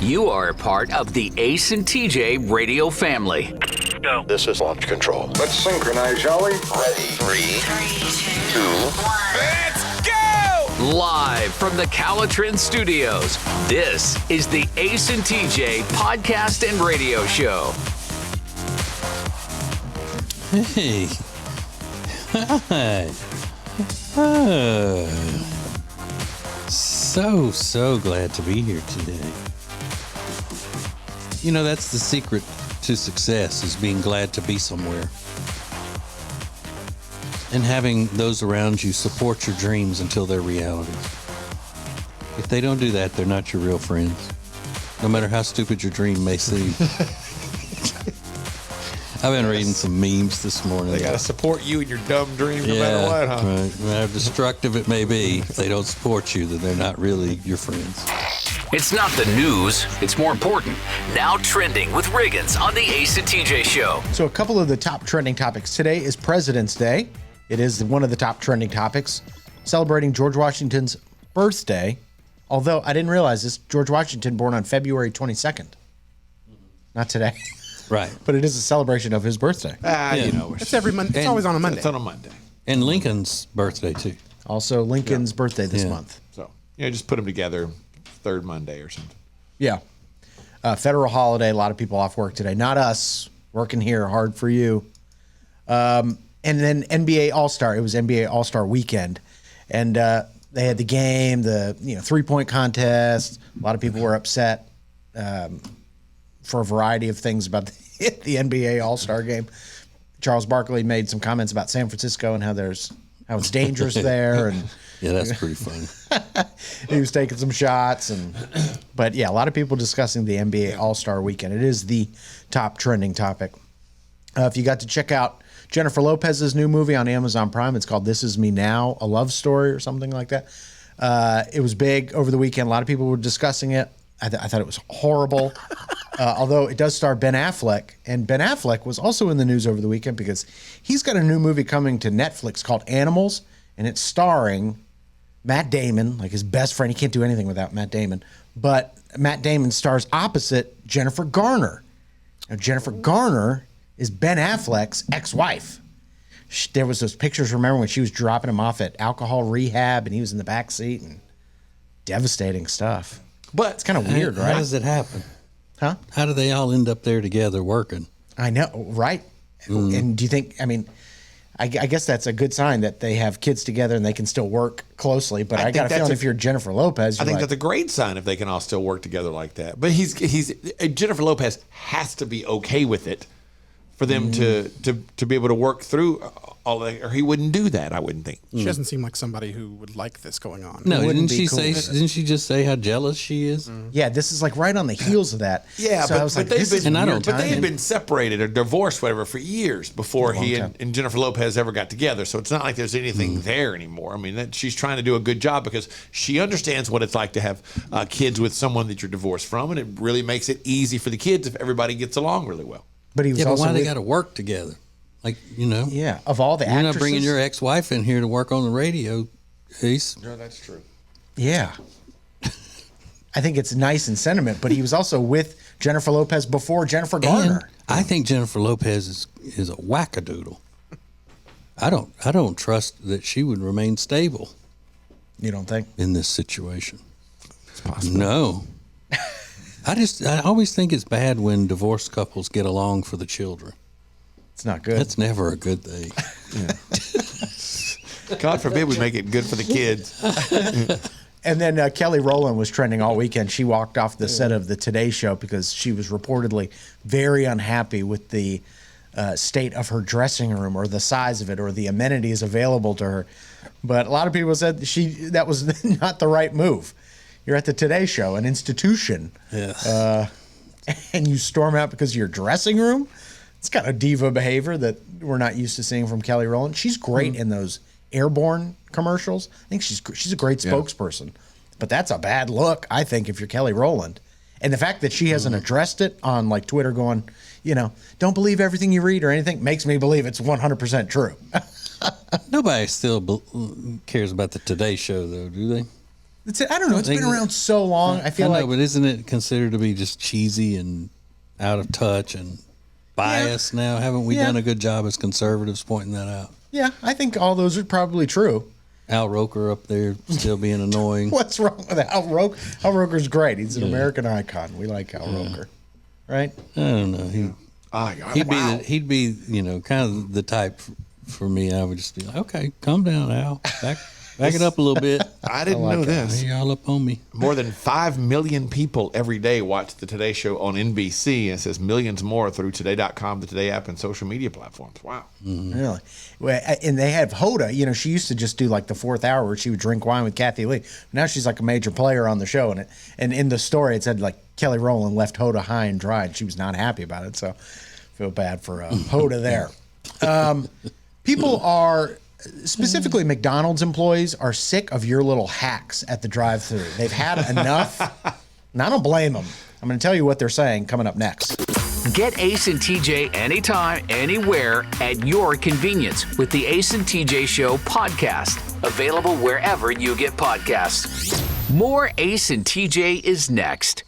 You are a part of the Ace and TJ radio family. Go. This is launch control. Let's synchronize, shall we? Ready. 3, 2, 1. Let's go! Live from the Calitrin Studios, this is the Ace and TJ podcast and radio show. Hey. Hi. So glad to be here today. You know, that's the secret to success, is being glad to be somewhere. And having those around you support your dreams until they're realities. If they don't do that, they're not your real friends. No matter how stupid your dream may seem. I've been reading some memes this morning. They got to support you in your dumb dream no matter what, huh? Right. No matter how destructive it may be, if they don't support you, then they're not really your friends. It's not the news, it's more important. Now trending with Riggins on the Ace and TJ show. So a couple of the top trending topics. Today is President's Day. It is one of the top trending topics, celebrating George Washington's birthday. Although I didn't realize this, George Washington born on February 22nd. Not today. Right. But it is a celebration of his birthday. You know. It's every Monday. It's always on a Monday. It's on a Monday. And Lincoln's birthday, too. Also Lincoln's birthday this month. So, just put them together third Monday or something. Yeah. Federal holiday. A lot of people off work today. Not us. Working here hard for you. And then NBA All-Star. It was NBA All-Star weekend. And they had the game, the 3-point contest. A lot of people were upset for a variety of things about the NBA All-Star game. Charles Barkley made some comments about San Francisco and how it's dangerous there, and Yeah, that's pretty funny. he was taking some shots, but a lot of people discussing the NBA All-Star weekend. It is the top trending topic. If you got to check out Jennifer Lopez's new movie on Amazon Prime, it's called This Is Me Now, a love story or something like that. It was big over the weekend. A lot of people were discussing it. I thought it was horrible, although it does star Ben Affleck. And Ben Affleck was also in the news over the weekend because he's got a new movie coming to Netflix called Animals, and it's starring Matt Damon, like his best friend. He can't do anything without Matt Damon. But Matt Damon stars opposite Jennifer Garner. Now, Jennifer Garner is Ben Affleck's ex-wife. There was those pictures, remember, when she was dropping him off at alcohol rehab, and he was in the back seat, and devastating stuff. But It's kind of weird, right? How does it happen? Huh? How do they all end up there together working? I know, right? And do you think, I guess that's a good sign that they have kids together and they can still work closely. But I got a feeling if you're Jennifer Lopez, I think that's a great sign if they can all still work together like that. But Jennifer Lopez has to be okay with it for them to be able to work through all that, or he wouldn't do that, I wouldn't think. She doesn't seem like somebody who would like this going on. No, wouldn't didn't be she cool say? with it. Didn't she just say how jealous she is? Yeah, this is like right on the heels of that. Yeah, so I but, was but like, they've this is been, And I weird don't- but they had timing. been separated or divorced, whatever, for years before he time. and Jennifer Lopez ever got together. So it's not like there's anything there anymore. I mean, she's trying to do a good job because she understands what it's like to have kids with someone that you're divorced from, and it really makes it easy for the kids if everybody gets along really well. But he was Yeah, but also why they with- got to work together? Like, yeah, of all the you're actresses. not bringing your ex-wife in here to work on the radio, Ace. No, that's true. Yeah. I think it's nice in sentiment, but he was also with Jennifer Lopez before Jennifer Garner. And I think Jennifer Lopez is a wackadoodle. I don't trust that she would remain stable You don't think? in this situation. It's possible. No. I always think it's bad when divorced couples get along for the children. It's not good. That's never a good thing. God forbid we make it good for the kids. And then Kelly Rowland was trending all weekend. She walked off the set of the Today Show because she was reportedly very unhappy with the state of her dressing room or the size of it or the amenities available to her. But a lot of people said that was not the right move. You're at the Today Show, an institution, Yes. and you storm out because of your dressing room? It's kind of diva behavior that we're not used to seeing from Kelly Rowland. She's great in those airborne commercials. I think she's a great spokesperson. But that's a bad look, I think, if you're Kelly Rowland. And the fact that she hasn't addressed it on like Twitter going, don't believe everything you read or anything, makes me believe it's 100% true. Nobody still cares about the Today Show, though, do they? I don't know. It's been around so long. I feel like, but isn't it considered to be just cheesy and out of touch and biased now? Haven't we done a good job as conservatives pointing that out? Yeah, I think all those are probably true. Al Roker up there still being annoying. What's wrong with Al Roker? Al Roker's great. He's an American icon. We like Al Roker, right? I don't know. He'd be kind of the type for me. I would just be like, okay, calm down, Al. Back it up a little bit. I didn't know this. Y'all up on me. More than 5 million people every day watch the Today Show on NBC, and it says millions more through Today.com, the Today app, and social media platforms. Wow. Mm-hmm. Really? Well, and they have Hoda. She used to just do like the fourth hour where she would drink wine with Kathy Lee. Now she's like a major player on the show. And in the story, it said like Kelly Rowland left Hoda high and dry, and she was not happy about it. So I feel bad for Hoda there. People are... Specifically, McDonald's employees are sick of your little hacks at the drive-thru. They've had enough, and I don't blame them. I'm going to tell you what they're saying coming up next. Get Ace and TJ anytime, anywhere, at your convenience with the Ace and TJ Show podcast. Available wherever you get podcasts. More Ace and TJ is next.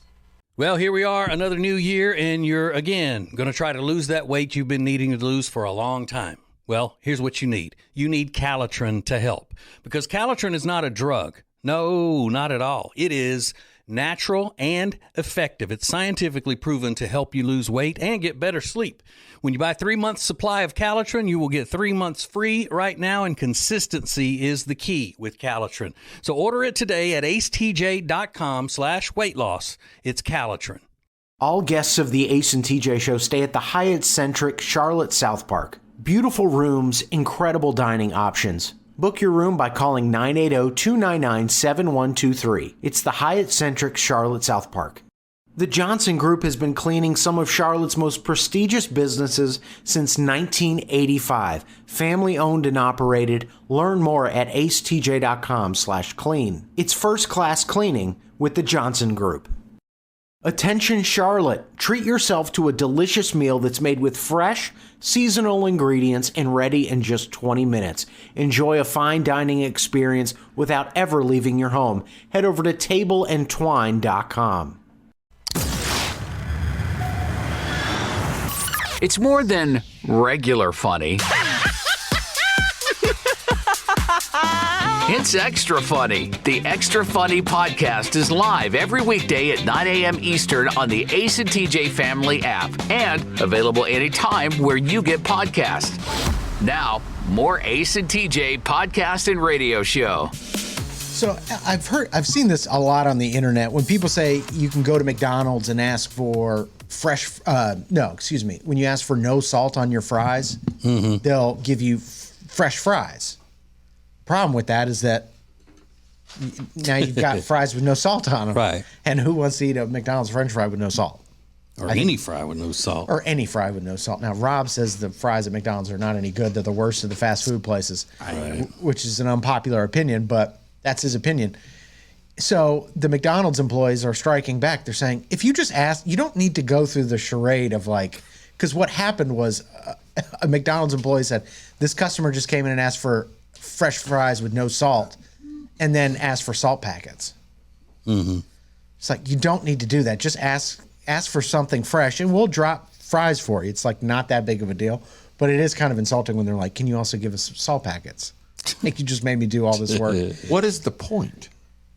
Well, here we are, another new year, and you're, again, going to try to lose that weight you've been needing to lose for a long time. Well, here's what you need. You need Calitrin to help, because Calitrin is not a drug. No, not at all. It is natural and effective. It's scientifically proven to help you lose weight and get better sleep. When you buy 3 months supply of Calitrin, you will get 3 months free right now, and consistency is the key with Calitrin. So order it today at acetj.com/weight loss. It's Calitrin. All guests of the Ace and TJ Show stay at the Hyatt-centric Charlotte South Park. Beautiful rooms, incredible dining options. Book your room by calling 980-299-7123. It's the Hyatt-centric Charlotte South Park. The Johnson Group has been cleaning some of Charlotte's most prestigious businesses since 1985. Family owned and operated. Learn more at acetj.com/clean. It's first-class cleaning with the Johnson Group. Attention Charlotte, treat yourself to a delicious meal that's made with fresh, seasonal ingredients and ready in just 20 minutes. Enjoy a fine dining experience without ever leaving your home. Head over to tableandtwine.com. It's more than regular funny. It's extra funny. The Extra Funny podcast is live every weekday at 9 a.m. Eastern on the Ace and TJ Family app and available anytime where you get podcasts. Now, more Ace and TJ podcast and radio show. So I've seen this a lot on the internet when people say you can go to McDonald's and ask for when you ask for no salt on your fries, they'll give you fresh fries. Problem with that is that now you've got fries with no salt on them. Right. And who wants to eat a McDonald's French fry with no salt? Or any fry with no salt. Or any fry with no salt. Now, Rob says the fries at McDonald's are not any good. They're the worst of the fast food places, which is an unpopular opinion, but that's his opinion. So the McDonald's employees are striking back. They're saying, if you just ask, you don't need to go through the charade of because what happened was a McDonald's employee said, this customer just came in and asked for fresh fries with no salt and then asked for salt packets. Mm-hmm. It's like, you don't need to do that. Just ask for something fresh and we'll drop fries for you. It's like not that big of a deal, but it is kind of insulting when they're like, can you also give us some salt packets? Like, you just made me do all this work. What is the point?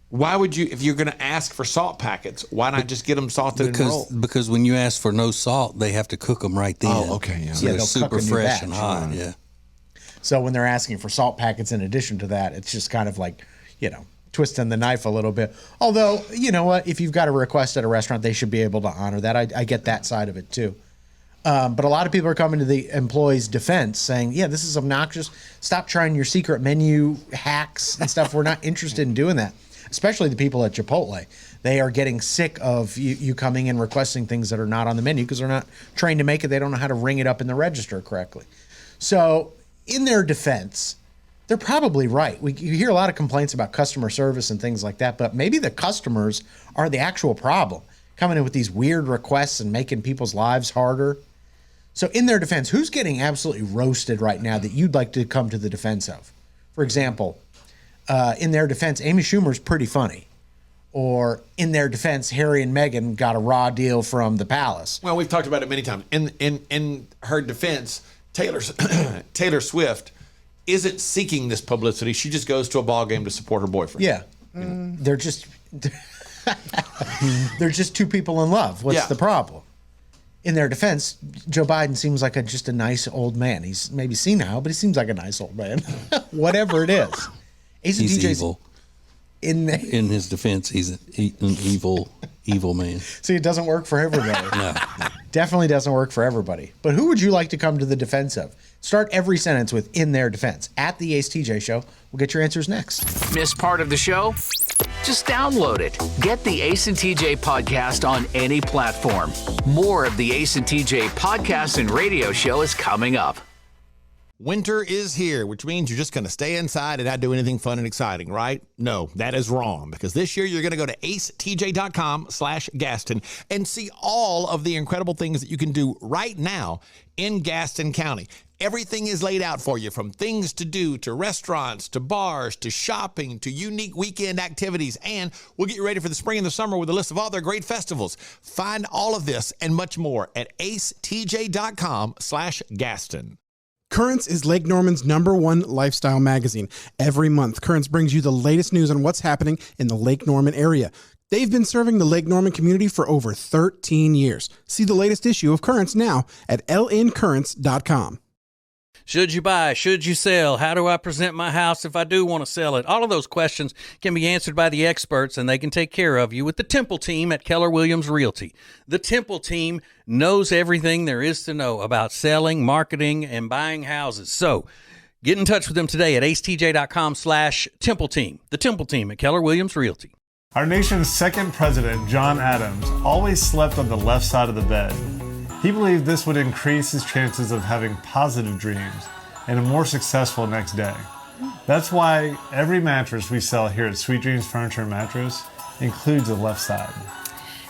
Why would you, if you're going to ask for salt packets, why not just get them salted and rolled? Because when you ask for no salt, they have to cook them right then. Oh, okay. Yeah. So they're super fresh and hot. Yeah. So when they're asking for salt packets in addition to that, it's just kind of like, twisting the knife a little bit. Although, you know what? If you've got a request at a restaurant, they should be able to honor that. I get that side of it too. But a lot of people are coming to the employees' defense saying, yeah, this is obnoxious. Stop trying your secret menu hacks and stuff. We're not interested in doing that. Especially the people at Chipotle. They are getting sick of you coming and requesting things that are not on the menu because they're not trained to make it. They don't know how to ring it up in the register correctly. So in their defense, they're probably right. You hear a lot of complaints about customer service and things like that, but maybe the customers are the actual problem, coming in with these weird requests and making people's lives harder. So in their defense, who's getting absolutely roasted right now that you'd like to come to the defense of? For example, in their defense, Amy Schumer's pretty funny. or in their defense, Harry and Meghan got a raw deal from the palace. Well, we've talked about it many times. In her defense, Taylor Swift isn't seeking this publicity. She just goes to a ball game to support her boyfriend. Yeah. They're just they're just two people in love. What's the problem? In their defense, Joe Biden seems like just a nice old man. He's maybe senile, but he seems like a nice old man. Whatever it is. He's evil. In his defense, he's an evil man. See, it doesn't work for everybody. No. Definitely doesn't work for everybody. But who would you like to come to the defense of? Start every sentence with "in their defense" at the Ace TJ Show. We'll get your answers next. Miss part of the show? Just download it. Get the Ace and TJ podcast on any platform. More of the Ace and TJ podcast and radio show is coming up. Winter is here, which means you're just going to stay inside and not do anything fun and exciting, right? No, that is wrong, because this year you're going to go to acetj.com/Gaston and see all of the incredible things that you can do right now in Gaston County. Everything is laid out for you, from things to do, to restaurants, to bars, to shopping, to unique weekend activities. And we'll get you ready for the spring and the summer with a list of all their great festivals. Find all of this and much more at acetj.com/Gaston. Currents is Lake Norman's #1 lifestyle magazine. Every month, Currents brings you the latest news on what's happening in the Lake Norman area. They've been serving the Lake Norman community for over 13 years. See the latest issue of Currents now at lncurrents.com. Should you buy? Should you sell? How do I present my house if I do want to sell it? All of those questions can be answered by the experts, and they can take care of you with the Temple team at Keller Williams Realty. The Temple team knows everything there is to know about selling, marketing, and buying houses. So get in touch with them today at acetj.com/Temple team. The Temple team at Keller Williams Realty. Our nation's second president, John Adams, always slept on the left side of the bed. He believed this would increase his chances of having positive dreams and a more successful next day. That's why every mattress we sell here at Sweet Dreams Furniture and Mattress includes a left side.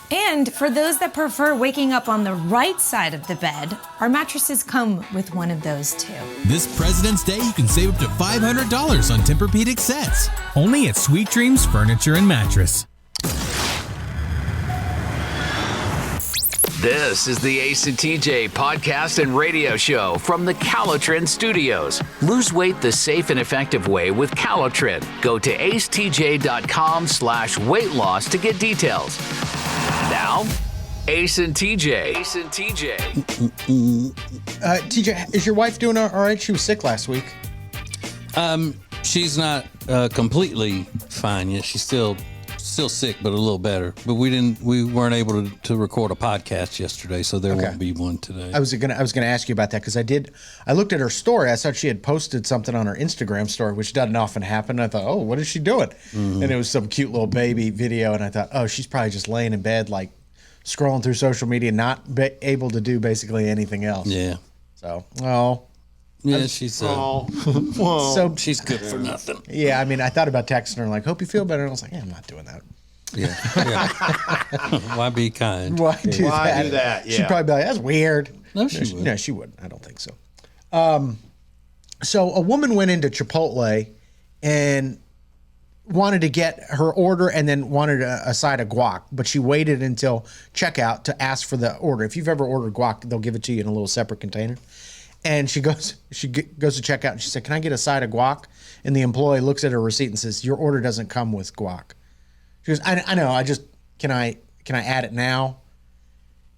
And for those that prefer waking up on the right side of the bed, our mattresses come with one of those too. This President's Day, you can save up to $500 on Tempur-Pedic sets. Only at Sweet Dreams Furniture and Mattress. This is the Ace and TJ podcast and radio show from the Calotren Studios. Lose weight the safe and effective way with Calotren. Go to acetj.com/weight loss to get details. Now, Ace and TJ. Ace and TJ. TJ, is your wife doing all right? She was sick last week. She's not completely fine yet. She's still sick, but a little better. But we weren't able to record a podcast yesterday, so there won't be one today. I was gonna ask you about that, because I looked at her story. I thought she had posted something on her Instagram story, which doesn't often happen. I thought, oh, what is she doing? Mm-hmm. And it was some cute little baby video, and I thought, oh, she's probably just laying in bed, like scrolling through social media, not able to do basically anything else. Yeah. So, yeah, she's so she's good for nothing. Yeah, I mean, I thought about texting her, like, hope you feel better. And I was like, yeah, I'm not doing that. Yeah. Why be kind? Why do that? Yeah. She'd probably be like, that's weird. No, she wouldn't. No, she wouldn't. I don't think so. So a woman went into Chipotle and wanted to get her order and then wanted a side of guac, but she waited until checkout to ask for the order. If you've ever ordered guac, they'll give it to you in a little separate container. And she goes to checkout and she said, "Can I get a side of guac?" And the employee looks at her receipt and says, "Your order doesn't come with guac." She goes, I know. Can I add it now?"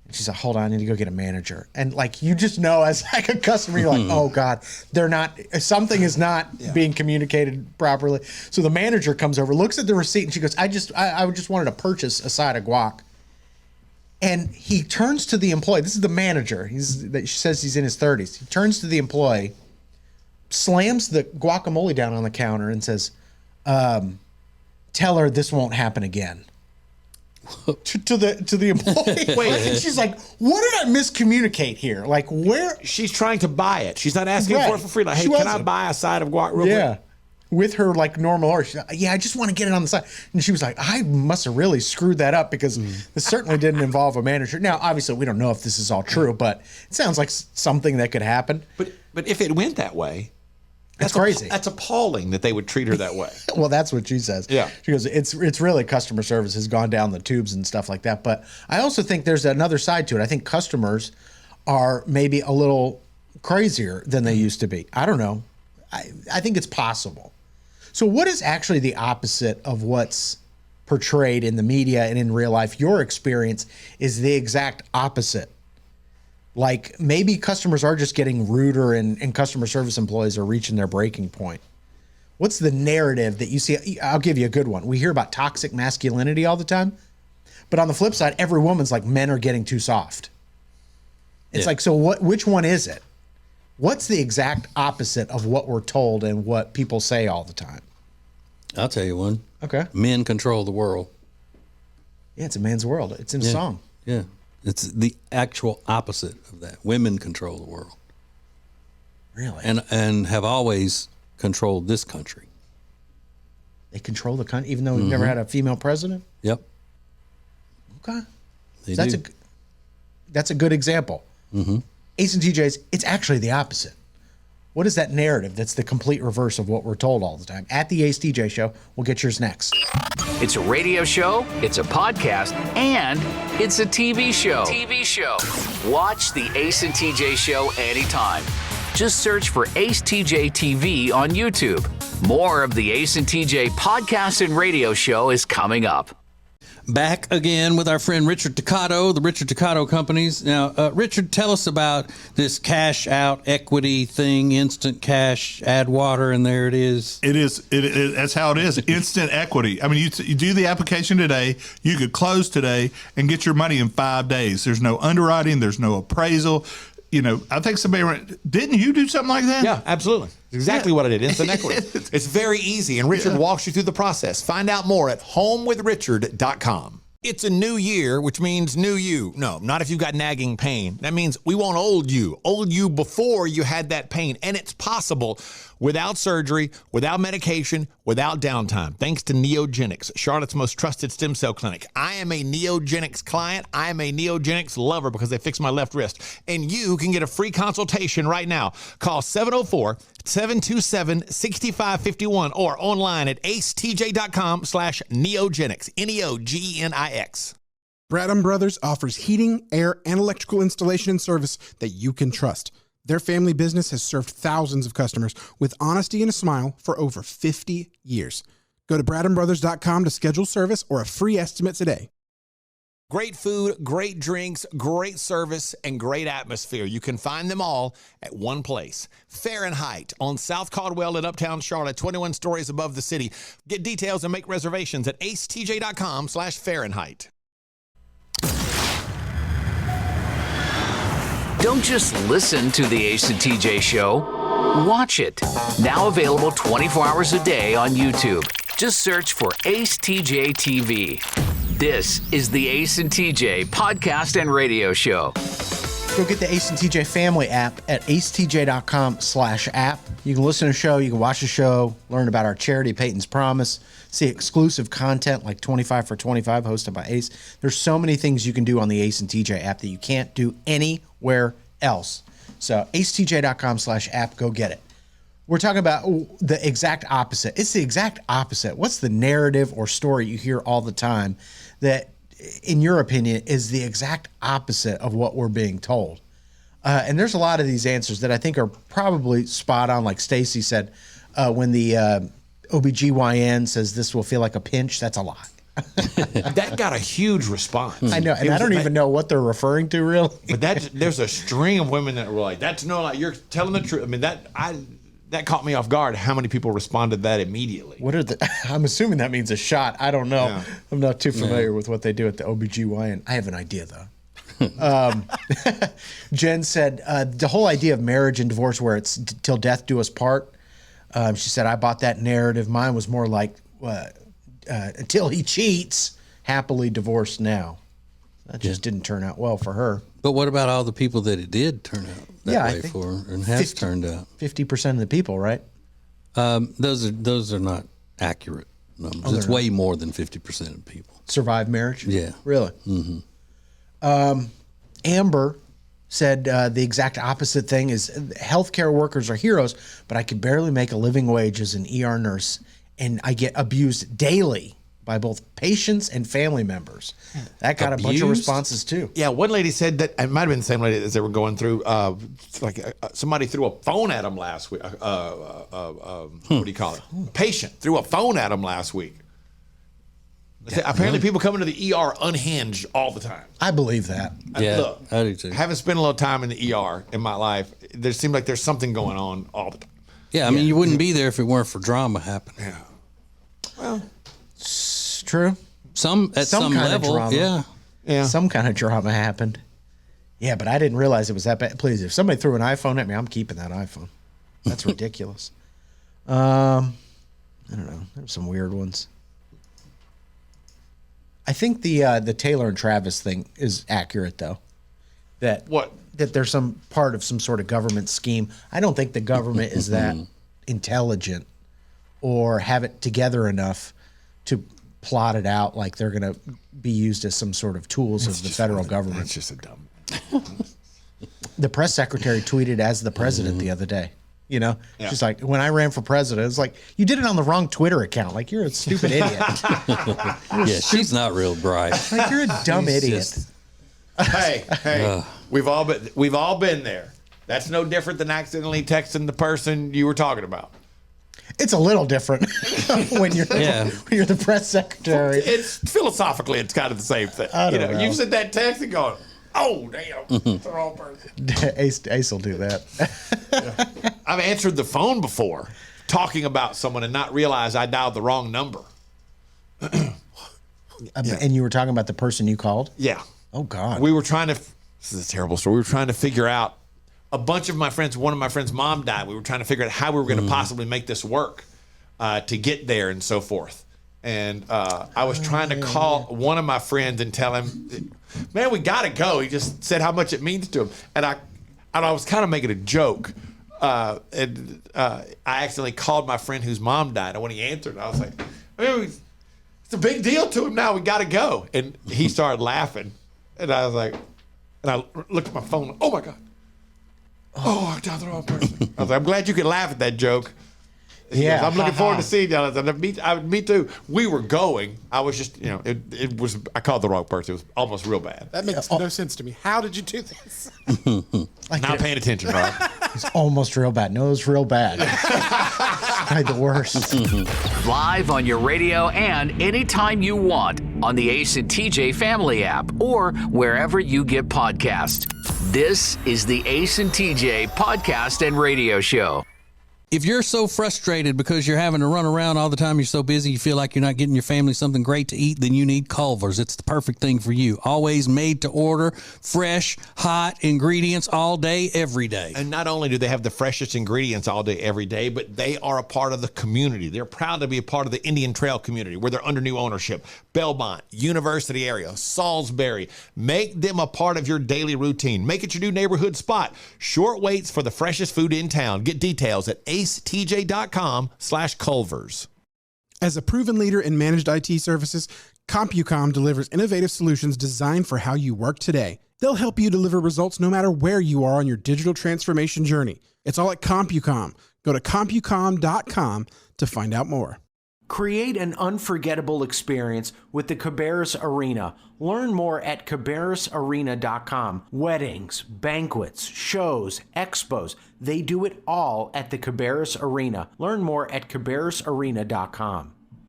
And she said, "Hold on, I need to go get a manager." And like, you just know, as like a customer, you're like, oh God, something is not being communicated properly. So the manager comes over, looks at the receipt, and she goes, I just wanted to purchase a side of guac. And he turns to the employee. This is the manager. She says he's in his 30s. He turns to the employee, slams the guacamole down on the counter, and says, "Tell her this won't happen again." to the employee. Wait, and she's like, "What did I miscommunicate here? Like, where?" She's trying to buy it. She's not asking for it for free. Like, hey, can I buy a side of guac real quick? With her like normal order. She's like, "Yeah, I just want to get it on the side." And she was like, "I must have really screwed that up, because this certainly didn't involve a manager." Now, obviously, we don't know if this is all true, but it sounds like something that could happen. But if it went that way, It's crazy. That's appalling that they would treat her that way. Well, that's what she says. Yeah. She goes, it's really customer service has gone down the tubes and stuff like that. But I also think there's another side to it. I think customers are maybe a little crazier than they used to be. I don't know. I think it's possible. So what is actually the opposite of what's portrayed in the media and in real life? Your experience is the exact opposite. Like maybe customers are just getting ruder and customer service employees are reaching their breaking point. What's the narrative that you see? I'll give you a good one. We hear about toxic masculinity all the time, but on the flip side, every woman's like, men are getting too soft. It's like, so which one is it? What's the exact opposite of what we're told and what people say all the time? I'll tell you one. Okay. Men control the world. Yeah, it's a man's world. It's in a song. Yeah. It's the actual opposite of that. Women control the world. Really? And have always controlled this country. They control the country, even though we've never had a female president? Yep. Okay. They That's do. that's a good example. Ace and TJ's, it's actually the opposite. What is that narrative that's the complete reverse of what we're told all the time? At the Ace TJ Show, we'll get yours next. It's a radio show, it's a podcast, and it's a TV show. Watch the Ace and TJ Show anytime. Just search for Ace TJ TV on YouTube. More of the Ace and TJ podcast and radio show is coming up. Back again with our friend Richard Toccato, the Richard Toccato Companies. Now, Richard, tell us about this cash out equity thing, instant cash, add water, and there it is. It is. That's how it is. Instant equity. I mean, you do the application today, you could close today and get your money in 5 days. There's no underwriting. There's no appraisal. You know, I think didn't you do something like that? Yeah, absolutely. Exactly what I did. Instant equity. It's very easy, and Richard walks you through the process. Find out more at homewithrichard.com. It's a new year, which means new you. No, not if you've got nagging pain. That means we want old you before you had that pain. And it's possible without surgery, without medication, without downtime. Thanks to Neogenics, Charlotte's most trusted stem cell clinic. I am a Neogenics client. I am a Neogenics lover because they fixed my left wrist. And you can get a free consultation right now. Call 704-727-6551 or online at acetj.com/neogenics, Neogenics. Bradham Brothers offers heating, air, and electrical installation and service that you can trust. Their family business has served thousands of customers with honesty and a smile for over 50 years. Go to bradhambrothers.com to schedule service or a free estimate today. Great food, great drinks, great service, and great atmosphere. You can find them all at one place. Fahrenheit on South Caldwell in Uptown Charlotte, 21 stories above the city. Get details and make reservations at acetj.com/Fahrenheit. Don't just listen to the Ace and TJ Show. Watch it. Now available 24 hours a day on YouTube. Just search for Ace TJ TV. This is the Ace and TJ podcast and radio show. Go get the Ace and TJ family app at acetj.com/app. You can listen to the show, you can watch the show, learn about our charity, Peyton's Promise, see exclusive content like 25 for 25 hosted by Ace. There's so many things you can do on the Ace and TJ app that you can't do anywhere else. So acetj.com/app, go get it. We're talking about the exact opposite. It's the exact opposite. What's the narrative or story you hear all the time that, in your opinion, is the exact opposite of what we're being told? And there's a lot of these answers that I think are probably spot on. Like Stacy said, when the OBGYN says this will feel like a pinch, that's a lie. That got a huge response. I know, and I don't even know what they're referring to, really. But there's a string of women that were like, "That's no, like you're telling the truth." I mean, that caught me off guard. How many people responded that immediately? What are I'm assuming that means a shot. I don't know. Yeah. I'm not too familiar with what they do at the OBGYN. I have an idea though. Jen said the whole idea of marriage and divorce, where it's till death do us part. She said, I bought that narrative. Mine was more like until he cheats, happily divorced now. That just didn't turn out well for her. But what about all the people that it did turn out that way for, and has turned out? 50% of the people, right? Those are not accurate numbers. Oh, it's way more than 50% of people survive marriage. Yeah, really. Mm-hmm. Amber said the exact opposite thing is healthcare workers are heroes, but I could barely make a living wage as an ER nurse, and I get abused daily by both patients and family members. That got a bunch of responses too. Yeah, one lady said that, it might have been the same lady as they were going through, somebody threw a phone at them last week. What do you call it? Patient threw a phone at them last week. Apparently people come into the ER unhinged all the time. I believe that. Yeah, Look, I do too. having spent a little time in the ER in my life, there seems like there's something going on all the time. Yeah, I mean, you wouldn't be there if it weren't for drama happening. Yeah. Well, It's true. Some kind level, of drama. yeah. Some kind of drama happened. Yeah, but I didn't realize it was that bad. Please, if somebody threw an iPhone at me, I'm keeping that iPhone. That's ridiculous. I don't know. There's some weird ones. I think the Taylor and Travis thing is accurate, though. That there's some part of some sort of government scheme. I don't think the government is that intelligent or have it together enough to plot it out like they're going to be used as some sort of tools of the federal government. It's just a dumb. The press secretary tweeted as the president the other day. You know, she's like, when I ran for president, it's like, you did it on the wrong Twitter account. Like, you're a stupid idiot. She's not real bright. Like, you're a dumb idiot. Hey, we've all been there. That's no different than accidentally texting the person you were talking about. It's a little different when you're the press secretary. It's philosophically, it's kind of the same thing. I don't know. You sent that text and going, oh damn, it's the wrong person. Ace will do that. I've answered the phone before, talking about someone and not realize I dialed the wrong number. And you were talking about the person you called? Yeah. Oh God. We were trying to. This is a terrible story. We were trying to figure out. A bunch of my friends, one of my friends' mom died. We were trying to figure out how we were going to possibly make this work to get there and so forth. And I was trying to call one of my friends and tell him, man, we got to go. He just said how much it means to him. And I was kind of making a joke. I accidentally called my friend whose mom died. And when he answered, I was like, it's a big deal to him now. We got to go. And he started laughing. And I was like, and I looked at my phone. Oh, my God. Oh, I dialed the wrong person. I was like, I'm glad you could laugh at that joke. Yeah. Goes, I'm looking forward to seeing y'all. I said, me too. We were going. I was just, it was, I called the wrong person. It was almost real bad. That makes no sense to me. How did you do this? Not paying attention, Rob. It's almost real bad. No, it was real bad. Like the worst. Live on your radio and anytime you want on the Ace and TJ Family app or wherever you get podcasts. This is the Ace and TJ podcast and radio show. If you're so frustrated because you're having to run around all the time, you're so busy, you feel like you're not getting your family something great to eat, then you need Culver's. It's the perfect thing for you. Always made to order, fresh, hot ingredients all day, every day. And not only do they have the freshest ingredients all day, every day, but they are a part of the community. They're proud to be a part of the Indian Trail community where they're under new ownership. Belmont, University area, Salisbury. Make them a part of your daily routine. Make it your new neighborhood spot. Short waits for the freshest food in town. Get details at acetj.com/Culvers. As a proven leader in managed IT services, CompuCom delivers innovative solutions designed for how you work today. They'll help you deliver results no matter where you are on your digital transformation journey. It's all at CompuCom. Go to CompuCom.com to find out more. Create an unforgettable experience with the Cabarrus Arena. Learn more at cabarrusarena.com. Weddings, banquets, shows, expos, they do it all at the Cabarrus Arena. Learn more at cabarrusarena.com.